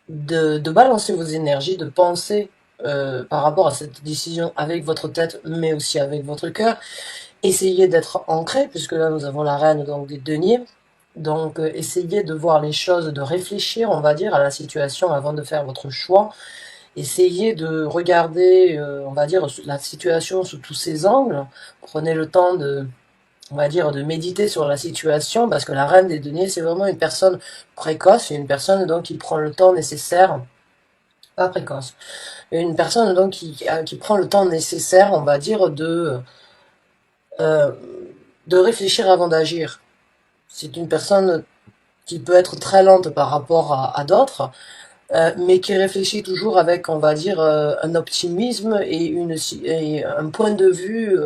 de balancer vos énergies, de penser par rapport à cette décision avec votre tête, mais aussi avec votre cœur. Essayez d'être ancré, puisque là nous avons la reine donc des deniers. Donc essayez de voir les choses, de réfléchir, on va dire, à la situation avant de faire votre choix. Essayez de regarder, on va dire, la situation sous tous ses angles. Prenez le temps de, on va dire, de méditer sur la situation, parce que la reine des deniers, c'est vraiment une personne précoce, une personne donc qui prend le temps nécessaire, pas précoce, une personne donc qui prend le temps nécessaire, on va dire, euh, de réfléchir avant d'agir. C'est une personne qui peut être très lente par rapport à d'autres, mais qui réfléchit toujours avec, on va dire, un optimisme et un point de vue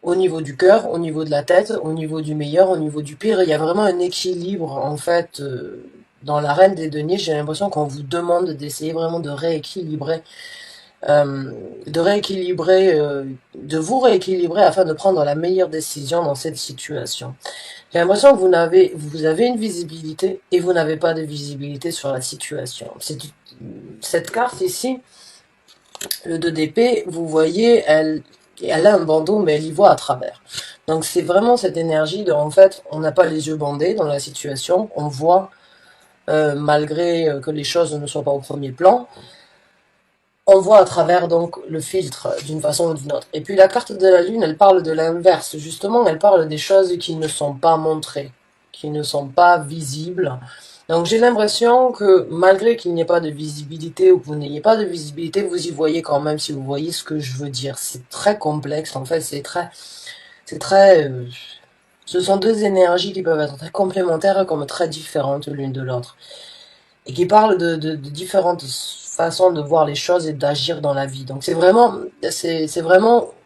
au niveau du cœur, au niveau de la tête, au niveau du meilleur, au niveau du pire. Il y a vraiment un équilibre, en fait, dans la reine des deniers. J'ai l'impression qu'on vous demande d'essayer vraiment euh, de vous rééquilibrer afin de prendre la meilleure décision dans cette situation. J'ai l'impression que vous avez une visibilité et vous n'avez pas de visibilité sur la situation. Cette carte ici, le 2 d'épée, vous voyez, elle a un bandeau, mais elle y voit à travers. Donc c'est vraiment cette énergie de, en fait, on n'a pas les yeux bandés dans la situation, on voit, malgré que les choses ne soient pas au premier plan, on voit à travers donc le filtre d'une façon ou d'une autre. Et puis la carte de la lune, elle parle de l'inverse. Justement, elle parle des choses qui ne sont pas montrées, qui ne sont pas visibles. Donc j'ai l'impression que malgré qu'il n'y ait pas de visibilité ou que vous n'ayez pas de visibilité, vous y voyez quand même, si vous voyez ce que je veux dire. C'est très complexe, en fait, c'est très, ce sont deux énergies qui peuvent être très complémentaires comme très différentes l'une de l'autre et qui parle de différentes façons de voir les choses et d'agir dans la vie. Donc c'est vraiment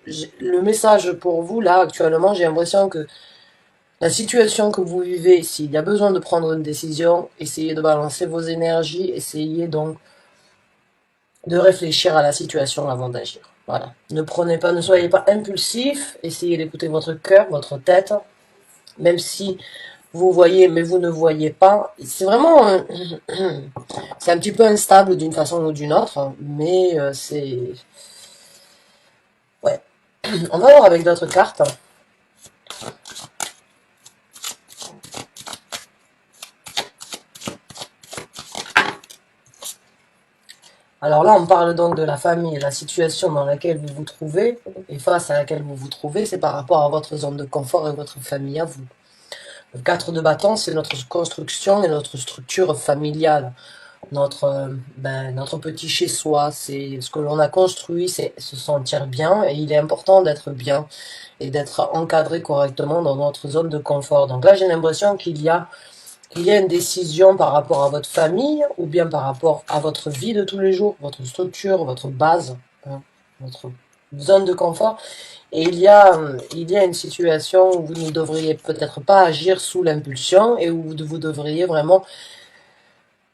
le message pour vous là actuellement. J'ai l'impression que la situation que vous vivez, s'il y a besoin de prendre une décision, essayez de balancer vos énergies, essayez donc de réfléchir à la situation avant d'agir. Voilà. Ne soyez pas impulsif, essayez d'écouter votre cœur, votre tête, même si vous voyez, mais vous ne voyez pas. C'est vraiment, c'est un petit peu instable d'une façon ou d'une autre, mais ouais. On va voir avec d'autres cartes. Alors là, on parle donc de la famille, la situation dans laquelle vous vous trouvez, et face à laquelle vous vous trouvez, c'est par rapport à votre zone de confort et votre famille à vous. Le 4 de bâton, c'est notre construction et notre structure familiale. Notre petit chez-soi, c'est ce que l'on a construit, c'est se sentir bien, et il est important d'être bien et d'être encadré correctement dans notre zone de confort. Donc là, j'ai l'impression qu'il y a une décision par rapport à votre famille ou bien par rapport à votre vie de tous les jours, votre structure, votre base, hein, votre zone de confort. Et il y a une situation où vous ne devriez peut-être pas agir sous l'impulsion et où vous devriez vraiment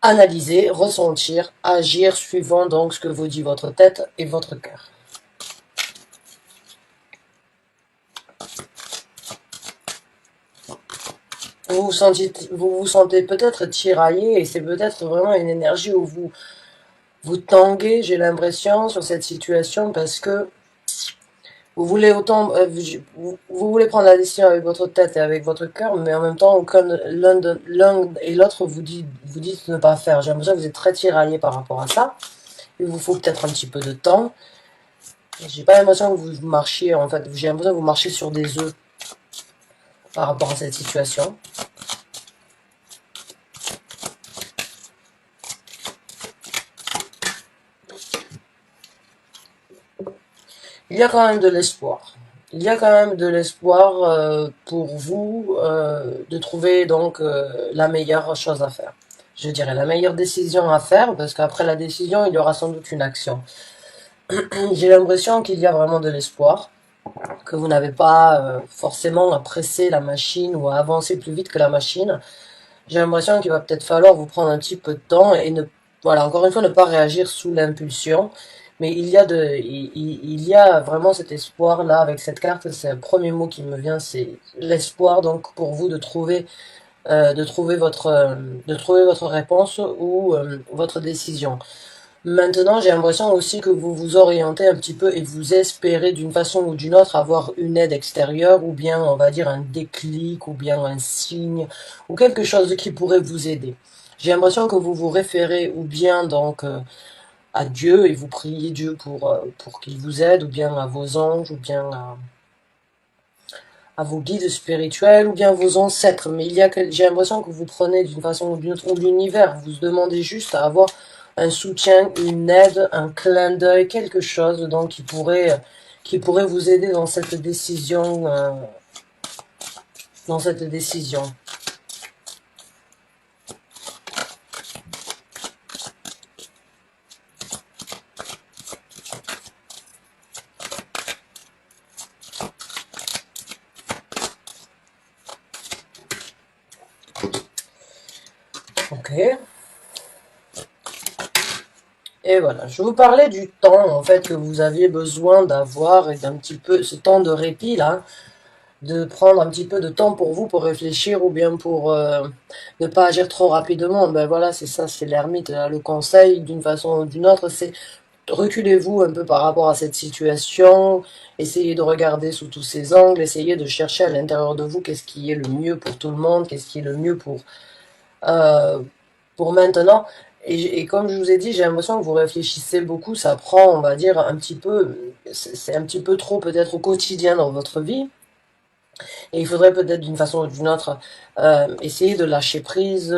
analyser, ressentir, agir suivant donc ce que vous dit votre tête et votre cœur. Vous vous sentez peut-être tiraillé et c'est peut-être vraiment une énergie où vous tanguez, j'ai l'impression, sur cette situation parce que vous voulez vous voulez prendre la décision avec votre tête et avec votre cœur, mais en même temps, aucun l'un et l'autre vous dites de ne pas faire. J'ai l'impression que vous êtes très tiraillé par rapport à ça. Il vous faut peut-être un petit peu de temps. J'ai pas l'impression que vous marchiez, en fait, j'ai l'impression que vous marchez sur des œufs par rapport à cette situation. Il y a quand même de l'espoir. Il y a quand même de l'espoir pour vous de trouver donc la meilleure chose à faire. Je dirais la meilleure décision à faire parce qu'après la décision, il y aura sans doute une action. J'ai l'impression qu'il y a vraiment de l'espoir, que vous n'avez pas forcément à presser la machine ou à avancer plus vite que la machine. J'ai l'impression qu'il va peut-être falloir vous prendre un petit peu de temps et voilà, encore une fois, ne pas réagir sous l'impulsion. Mais il y a vraiment cet espoir là avec cette carte. C'est le premier mot qui me vient, c'est l'espoir donc pour vous de trouver de trouver votre réponse ou votre décision. Maintenant, j'ai l'impression aussi que vous vous orientez un petit peu et vous espérez d'une façon ou d'une autre avoir une aide extérieure ou bien, on va dire, un déclic ou bien un signe ou quelque chose qui pourrait vous aider. J'ai l'impression que vous vous référez ou bien donc à Dieu et vous priez Dieu pour qu'il vous aide ou bien à vos anges ou bien à vos guides spirituels ou bien vos ancêtres. Mais j'ai l'impression que vous prenez d'une façon ou d'une autre ou l'univers. Vous demandez juste à avoir un soutien, une aide, un clin d'œil, quelque chose donc qui pourrait vous aider dans cette décision, dans cette décision. Ok. Et voilà, je vous parlais du temps en fait que vous aviez besoin d'avoir et d'un petit peu ce temps de répit là, de prendre un petit peu de temps pour vous pour réfléchir ou bien pour ne pas agir trop rapidement. Ben voilà, c'est ça, c'est l'ermite. Le conseil d'une façon ou d'une autre, c'est reculez-vous un peu par rapport à cette situation, essayez de regarder sous tous ces angles, essayez de chercher à l'intérieur de vous qu'est-ce qui est le mieux pour tout le monde, qu'est-ce qui est le mieux euh, pour maintenant. Et comme je vous ai dit, j'ai l'impression que vous réfléchissez beaucoup, ça prend, on va dire, un petit peu, c'est un petit peu trop peut-être au quotidien dans votre vie. Et il faudrait peut-être d'une façon ou d'une autre essayer de lâcher prise,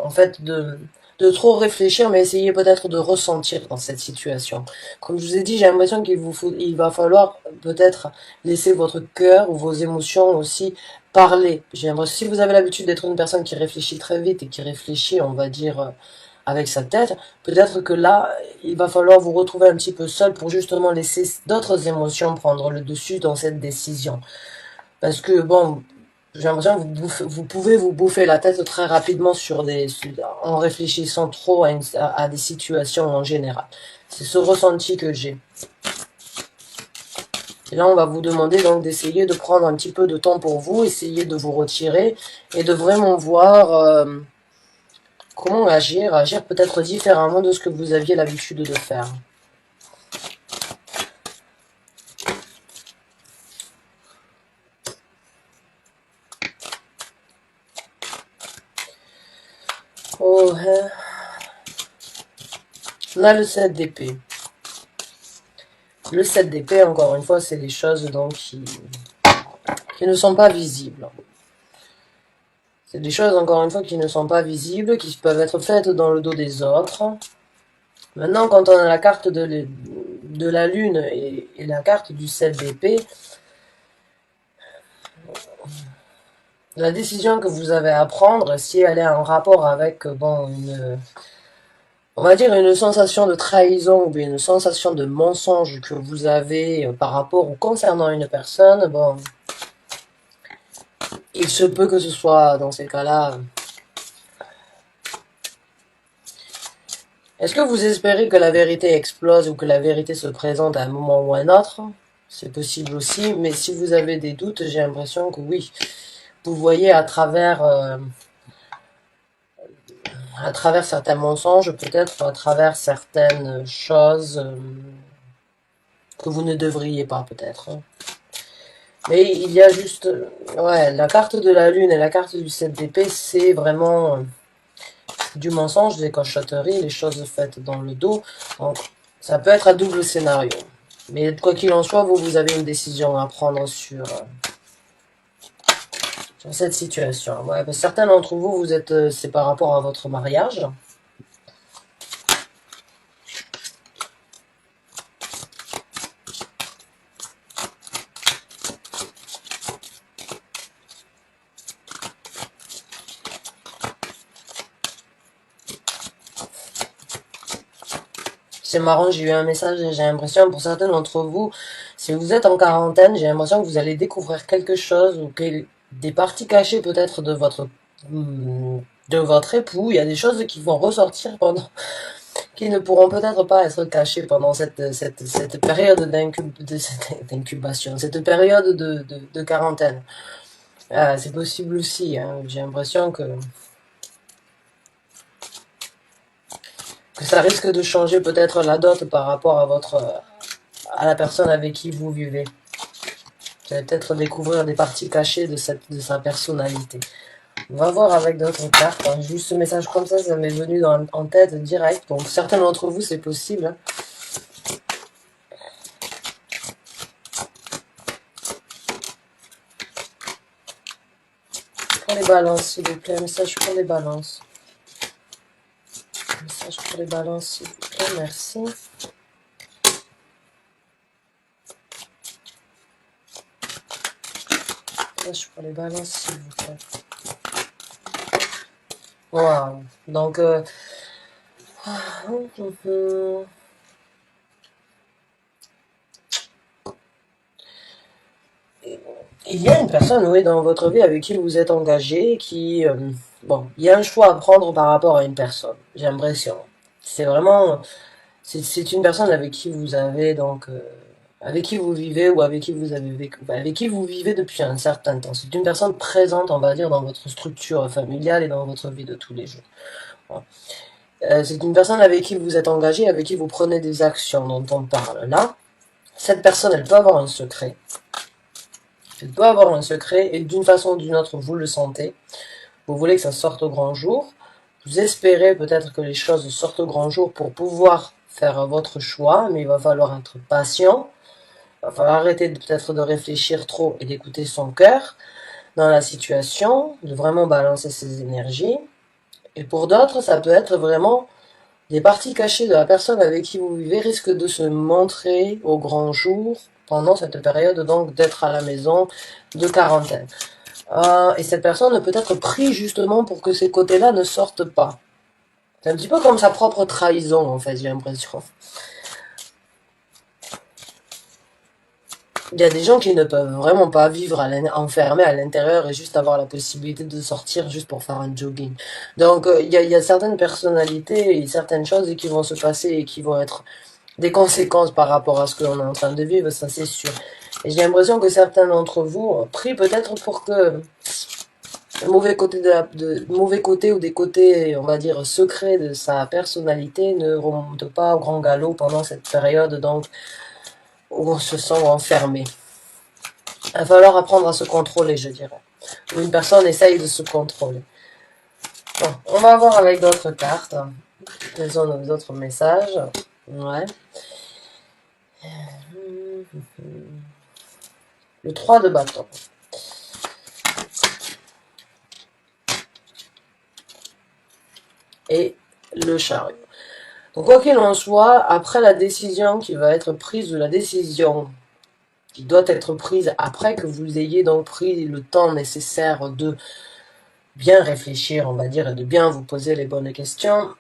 en fait, de trop réfléchir, mais essayer peut-être de ressentir dans cette situation. Comme je vous ai dit, j'ai l'impression il va falloir peut-être laisser votre cœur ou vos émotions aussi parler. J'ai l'impression, si vous avez l'habitude d'être une personne qui réfléchit très vite et qui réfléchit, on va dire, avec sa tête, peut-être que là, il va falloir vous retrouver un petit peu seul pour justement laisser d'autres émotions prendre le dessus dans cette décision. Parce que, bon, j'ai l'impression que vous pouvez vous bouffer la tête très rapidement en réfléchissant trop à des situations en général. C'est ce ressenti que j'ai. Et là, on va vous demander donc d'essayer de prendre un petit peu de temps pour vous, essayer de vous retirer et de vraiment voir comment agir peut-être différemment de ce que vous aviez l'habitude de faire. Oh, hein. On a le 7 d'épée. Le 7 d'épée, encore une fois, c'est des choses donc qui ne sont pas visibles. C'est des choses, encore une fois, qui ne sont pas visibles, qui peuvent être faites dans le dos des autres. Maintenant, quand on a la carte de la lune et la carte du 7 d'épée, la décision que vous avez à prendre, si elle est en rapport avec, bon, on va dire une sensation de trahison ou bien une sensation de mensonge que vous avez par rapport ou concernant une personne, bon, il se peut que ce soit dans ces cas-là. Est-ce que vous espérez que la vérité explose ou que la vérité se présente à un moment ou à un autre? C'est possible aussi, mais si vous avez des doutes, j'ai l'impression que oui. Vous voyez à travers certains mensonges, peut-être à travers certaines choses que vous ne devriez pas, peut-être. Mais il y a juste, ouais, la carte de la lune et la carte du 7 d'épée, c'est vraiment du mensonge, des cochotteries, les choses faites dans le dos. Donc, ça peut être à double scénario. Mais quoi qu'il en soit, vous avez une décision à prendre sur cette situation. Ouais, certains d'entre vous, c'est par rapport à votre mariage. C'est marrant, j'ai eu un message et j'ai l'impression, pour certains d'entre vous, si vous êtes en quarantaine, j'ai l'impression que vous allez découvrir quelque chose ou que des parties cachées peut-être de votre époux. Il y a des choses qui vont ressortir qui ne pourront peut-être pas être cachées pendant cette période d'incubation, cette période de quarantaine. Ah, c'est possible aussi, hein. J'ai l'impression que ça risque de changer peut-être la dot par rapport à à la personne avec qui vous vivez. Vous allez peut-être découvrir des parties cachées de sa personnalité. On va voir avec d'autres cartes, hein. Juste ce message comme ça m'est venu en tête direct. Donc certains d'entre vous, c'est possible, hein. Pour les balances, s'il vous plaît, un message pour les balances. Un message pour les balances, s'il vous plaît, merci. Un message pour les balances, s'il vous plaît. Wow. Donc, il y a une personne, oui, dans votre vie avec qui vous êtes engagé, bon, il y a un choix à prendre par rapport à une personne, j'ai l'impression. C'est vraiment, c'est une personne avec qui vous avez avec qui vous vivez ou avec qui vous avez vécu, avec qui vous vivez depuis un certain temps. C'est une personne présente, on va dire, dans votre structure familiale et dans votre vie de tous les jours. Voilà. C'est une personne avec qui vous êtes engagé, avec qui vous prenez des actions dont on parle là. Cette personne, elle peut avoir un secret. Elle peut avoir un secret et d'une façon ou d'une autre, vous le sentez. Vous voulez que ça sorte au grand jour. Vous espérez peut-être que les choses sortent au grand jour pour pouvoir faire votre choix, mais il va falloir être patient. Il va falloir arrêter peut-être de réfléchir trop et d'écouter son cœur dans la situation, de vraiment balancer ses énergies. Et pour d'autres, ça peut être vraiment des parties cachées de la personne avec qui vous vivez risquent de se montrer au grand jour pendant cette période donc d'être à la maison de quarantaine. Et cette personne peut être prise justement pour que ces côtés-là ne sortent pas. C'est un petit peu comme sa propre trahison en fait, j'ai l'impression. Il y a des gens qui ne peuvent vraiment pas vivre enfermés à l'intérieur et juste avoir la possibilité de sortir juste pour faire un jogging. Donc il y a certaines personnalités et certaines choses qui vont se passer et qui vont être des conséquences par rapport à ce que l'on est en train de vivre, ça c'est sûr. Et j'ai l'impression que certains d'entre vous prient peut-être pour que le mauvais côté mauvais côté ou des côtés, on va dire, secrets de sa personnalité ne remonte pas au grand galop pendant cette période donc où on se sent enfermé. Il va falloir apprendre à se contrôler, je dirais. Où une personne essaye de se contrôler. Bon, on va voir avec d'autres cartes. Quels sont nos autres messages? Ouais. Le 3 de bâton. Et le chariot. Donc quoi qu'il en soit, après la décision qui va être prise, ou la décision qui doit être prise après que vous ayez donc pris le temps nécessaire de bien réfléchir, on va dire, et de bien vous poser les bonnes questions,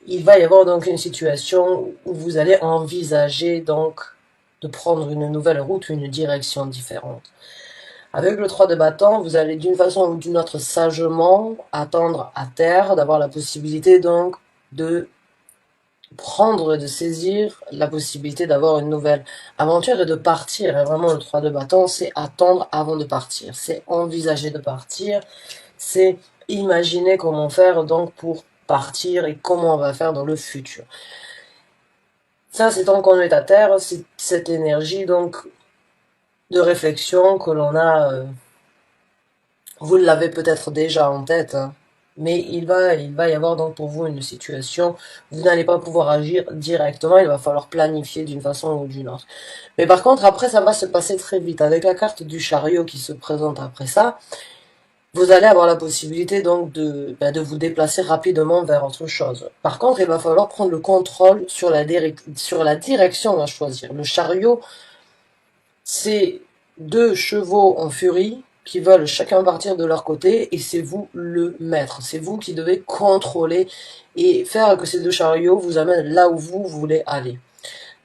il va y avoir donc une situation où vous allez envisager donc de prendre une nouvelle route, une direction différente. Avec le 3 de bâton, vous allez d'une façon ou d'une autre sagement attendre à terre, d'avoir la possibilité donc de prendre, de saisir la possibilité d'avoir une nouvelle aventure et de partir. Et vraiment, le 3 de bâton, c'est attendre avant de partir. C'est envisager de partir. C'est imaginer comment faire donc pour partir et comment on va faire dans le futur. Ça, c'est tant qu'on est à terre, c'est cette énergie donc de réflexion que l'on a. Vous l'avez peut-être déjà en tête, hein. Mais il va y avoir donc pour vous une situation, vous n'allez pas pouvoir agir directement, il va falloir planifier d'une façon ou d'une autre. Mais par contre, après, ça va se passer très vite. Avec la carte du chariot qui se présente après ça, vous allez avoir la possibilité donc de vous déplacer rapidement vers autre chose. Par contre, il va falloir prendre le contrôle sur sur la direction à choisir. Le chariot, c'est deux chevaux en furie qui veulent chacun partir de leur côté et c'est vous le maître. C'est vous qui devez contrôler et faire que ces deux chariots vous amènent là où vous voulez aller.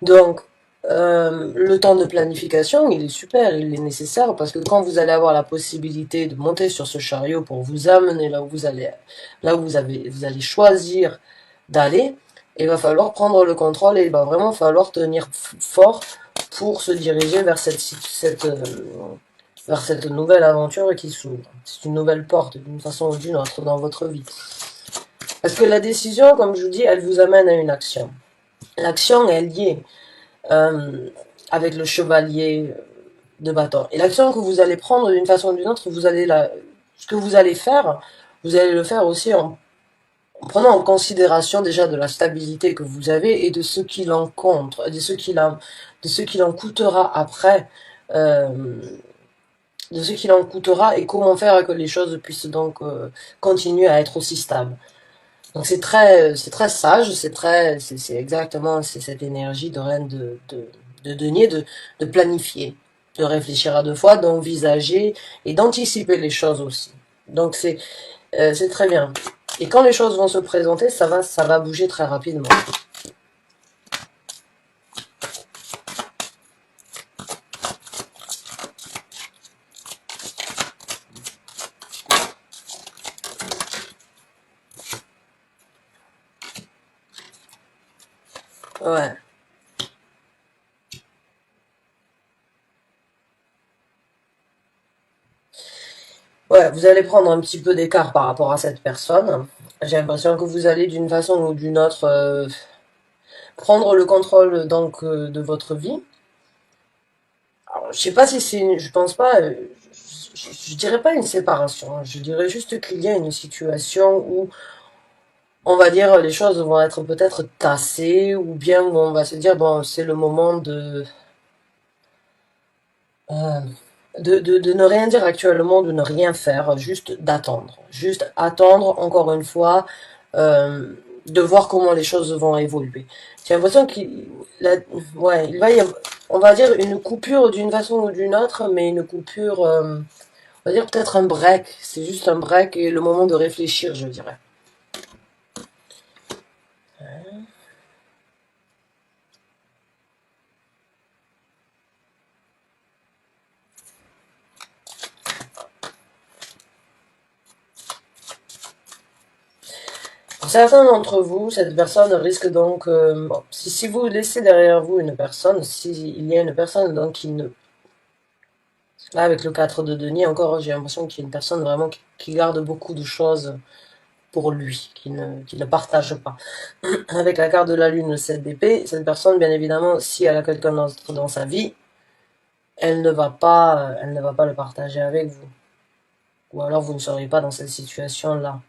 Donc, le temps de planification, il est super, il est nécessaire parce que quand vous allez avoir la possibilité de monter sur ce chariot pour vous amener là où vous allez, vous allez choisir d'aller, il va falloir prendre le contrôle et il va vraiment falloir tenir fort pour se diriger vers vers cette nouvelle aventure qui s'ouvre. C'est une nouvelle porte d'une façon ou d'une autre dans votre vie. Parce que la décision, comme je vous dis, elle vous amène à une action. L'action est liée euh, avec le chevalier de bâton. Et l'action que vous allez prendre d'une façon ou d'une autre, ce que vous allez faire, vous allez le faire aussi en prenant en considération déjà de la stabilité que vous avez et de ce qu'il en compte, de ce qu'il en coûtera après, euh, de ce qu'il en coûtera et comment faire que les choses puissent donc continuer à être aussi stables. Donc c'est très sage, c'est exactement, c'est cette énergie de reine de denier, de planifier, de réfléchir à deux fois, d'envisager et d'anticiper les choses aussi. Donc c'est très bien. Et quand les choses vont se présenter, ça va bouger très rapidement. Ouais. Ouais, vous allez prendre un petit peu d'écart par rapport à cette personne. J'ai l'impression que vous allez d'une façon ou d'une autre prendre le contrôle donc de votre vie. Alors, je sais pas si je pense pas, je dirais pas une séparation. Je dirais juste qu'il y a une situation où on va dire les choses vont être peut-être tassées ou bien où on va se dire bon c'est le moment euh, de ne rien dire actuellement, de ne rien faire, juste d'attendre. Juste attendre, encore une fois, de voir comment les choses vont évoluer. J'ai l'impression ouais, il va y avoir, on va dire une coupure d'une façon ou d'une autre, mais une coupure, on va dire peut-être un break. C'est juste un break et le moment de réfléchir, je dirais. Pour certains d'entre vous, cette personne risque donc, bon, si vous laissez derrière vous une personne, s'il y a une personne donc qui ne là, avec le 4 de denier, encore, j'ai l'impression qu'il y a une personne vraiment qui garde beaucoup de choses pour lui, qui ne partage pas. Avec la carte de la lune, le 7 d'épée, cette personne, bien évidemment, si elle a quelqu'un d'autre dans sa vie, elle ne va pas le partager avec vous. Ou alors vous ne seriez pas dans cette situation-là,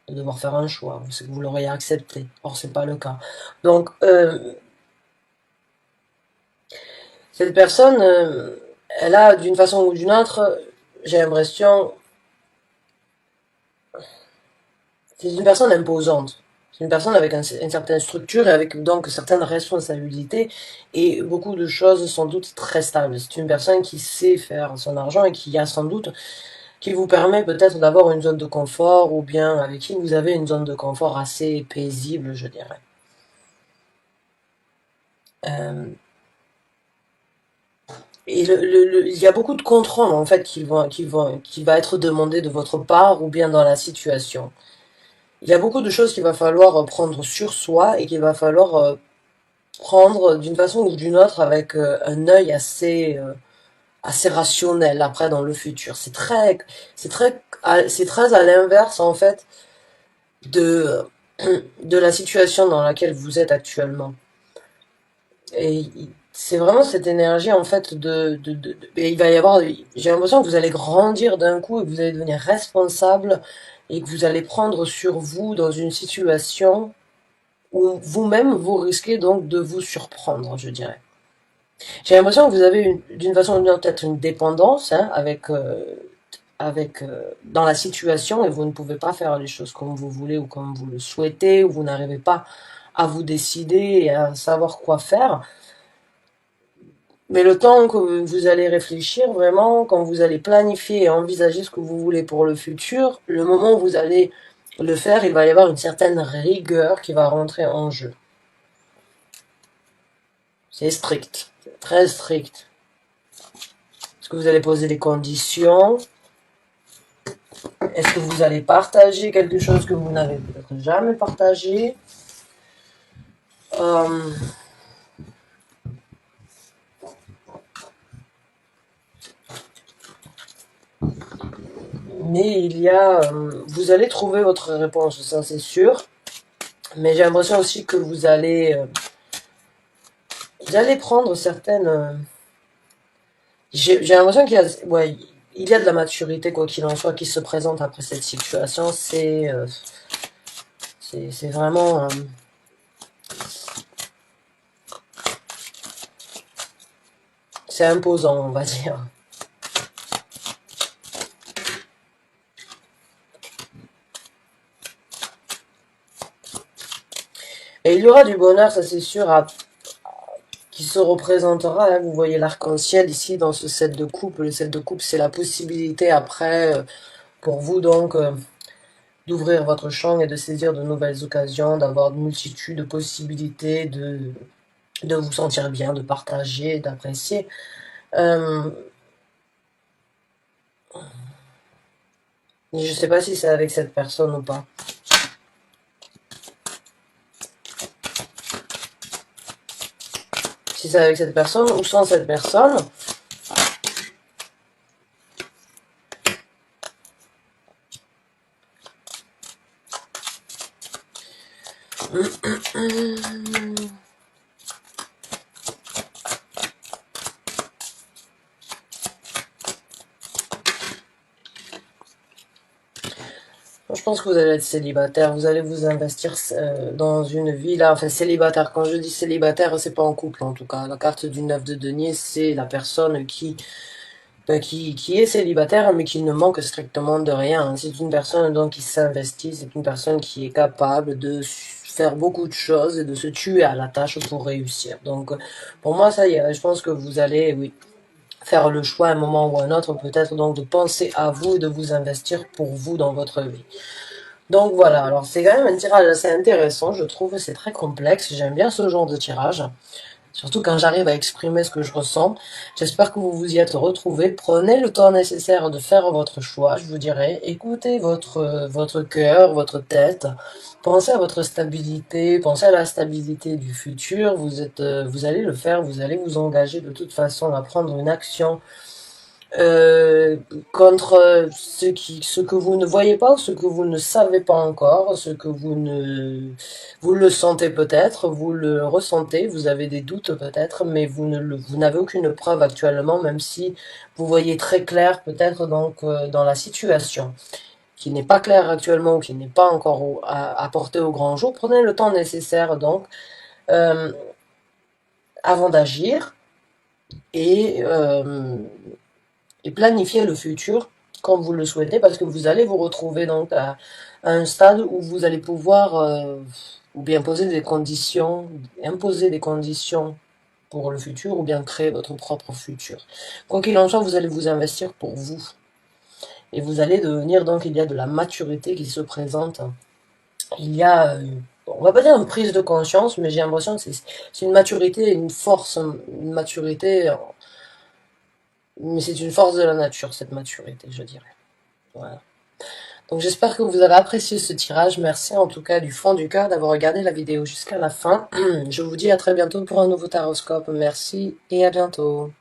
de devoir faire un choix. Vous l'auriez accepté. Or, c'est pas le cas. Donc, cette personne, elle a, d'une façon ou d'une autre, j'ai l'impression, c'est une personne imposante. C'est une personne avec une certaine structure et avec donc certaines responsabilités et beaucoup de choses sans doute très stables. C'est une personne qui sait faire son argent et qui a sans doute, qui vous permet peut-être d'avoir une zone de confort ou bien avec qui vous avez une zone de confort assez paisible, je dirais. Euh, et il y a beaucoup de contrôle en fait qui va être demandé de votre part ou bien dans la situation. Il y a beaucoup de choses qu'il va falloir prendre sur soi et qu'il va falloir prendre d'une façon ou d'une autre avec un œil assez rationnel après dans le futur. C'est très à l'inverse en fait de de la situation dans laquelle vous êtes actuellement. Et c'est vraiment cette énergie en fait et il va y avoir, j'ai l'impression que vous allez grandir d'un coup et que vous allez devenir responsable et que vous allez prendre sur vous dans une situation où vous-même vous risquez donc de vous surprendre, je dirais. J'ai l'impression que vous avez d'une façon ou d'une autre peut-être une dépendance hein, avec dans la situation et vous ne pouvez pas faire les choses comme vous voulez ou comme vous le souhaitez ou vous n'arrivez pas à vous décider et à savoir quoi faire. Mais le temps que vous allez réfléchir vraiment, quand vous allez planifier et envisager ce que vous voulez pour le futur, le moment où vous allez le faire, il va y avoir une certaine rigueur qui va rentrer en jeu. C'est strict, c'est très strict. Est-ce que vous allez poser des conditions? Est-ce que vous allez partager quelque chose que vous n'avez peut-être jamais partagé? euh, Mais il y a, vous allez trouver votre réponse, ça c'est sûr. Mais j'ai l'impression aussi que vous allez prendre certaines. J'ai l'impression qu'il y a, ouais, il y a de la maturité quoi qu'il en soit qui se présente après cette situation. C'est vraiment, c'est imposant, on va dire. Et il y aura du bonheur, ça c'est sûr, qui se représentera, hein. Vous voyez l'arc-en-ciel ici dans ce set de coupe. Le set de coupe, c'est la possibilité après, pour vous donc, d'ouvrir votre champ et de saisir de nouvelles occasions, d'avoir une multitude de possibilités, de vous sentir bien, de partager, d'apprécier. Euh, je sais pas si c'est avec cette personne ou pas. Si c'est avec cette personne ou sans cette personne. Je pense que vous allez être célibataire, vous allez vous investir dans une vie là, enfin célibataire. Quand je dis célibataire, c'est pas en couple en tout cas. La carte du 9 de denier, c'est la personne qui est célibataire mais qui ne manque strictement de rien. C'est une personne donc qui s'investit, c'est une personne qui est capable de faire beaucoup de choses et de se tuer à la tâche pour réussir. Donc pour moi ça y est, je pense que vous allez, oui, faire le choix à un moment ou à un autre, peut-être donc de penser à vous et de vous investir pour vous dans votre vie. Donc voilà, alors c'est quand même un tirage assez intéressant, je trouve, c'est très complexe, j'aime bien ce genre de tirage, surtout quand j'arrive à exprimer ce que je ressens. J'espère que vous vous y êtes retrouvés, prenez le temps nécessaire de faire votre choix, je vous dirais, écoutez votre cœur, votre tête, pensez à votre stabilité, pensez à la stabilité du futur, vous allez le faire, vous allez vous engager de toute façon à prendre une action euh, contre ce que vous ne voyez pas, ce que vous ne savez pas encore, ce que vous le sentez peut-être, vous le ressentez, vous avez des doutes peut-être, mais vous n'avez aucune preuve actuellement, même si vous voyez très clair peut-être donc dans la situation qui n'est pas claire actuellement ou qui n'est pas encore apportée au grand jour. Prenez le temps nécessaire donc euh, avant d'agir et et planifier le futur comme vous le souhaitez parce que vous allez vous retrouver donc à un stade où vous allez pouvoir ou bien poser des conditions, imposer des conditions pour le futur ou bien créer votre propre futur. Quoi qu'il en soit, vous allez vous investir pour vous. Et vous allez devenir donc, il y a de la maturité qui se présente. Il y a, on va pas dire une prise de conscience, mais j'ai l'impression que c'est une maturité, une force, une maturité, mais c'est une force de la nature, cette maturité, je dirais. Voilà. Donc j'espère que vous avez apprécié ce tirage. Merci en tout cas du fond du cœur d'avoir regardé la vidéo jusqu'à la fin. Je vous dis à très bientôt pour un nouveau taroscope. Merci et à bientôt.